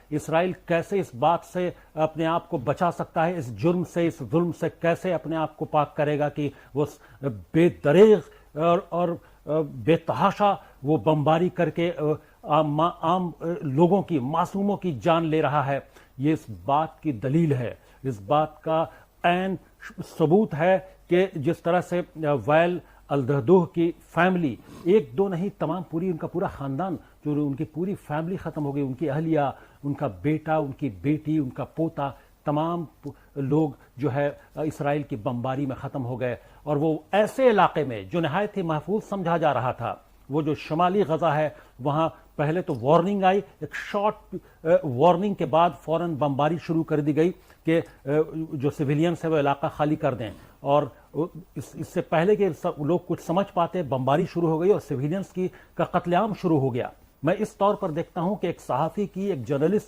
اسرائیل کیسے اس بات سے اپنے آپ کو بچا سکتا ہے، اس جرم سے، اس ظلم سے کیسے اپنے آپ کو پاک کرے گا کہ وہ بے دریغ اور بے تحاشا وہ بمباری کر کے عام لوگوں کی، معصوموں کی جان لے رہا ہے. یہ اس بات کی دلیل ہے، اس بات کا عین ثبوت ہے کہ جس طرح سے وائل الدہدوہ کی فیملی، ایک دو نہیں، تمام پوری ان کا پورا خاندان، جو ان کی پوری فیملی ختم ہو گئی، ان کی اہلیہ، ان کا بیٹا، ان کی بیٹی، ان کا پوتا، تمام لوگ جو ہے اسرائیل کی بمباری میں ختم ہو گئے. اور وہ ایسے علاقے میں جو نہایت ہی محفوظ سمجھا جا رہا تھا، وہ جو شمالی غزہ ہے، وہاں پہلے تو وارننگ آئی، ایک شارٹ وارننگ کے بعد فوراً بمباری شروع کر دی گئی کہ جو سویلینس ہے وہ علاقہ خالی کر دیں. اور اس سے پہلے کہ لوگ کچھ سمجھ پاتے، بمباری شروع ہو گئی اور سویلینس کا قتل عام شروع ہو گیا. میں اس طور پر دیکھتا ہوں کہ ایک صحافی کی، ایک جرنلسٹ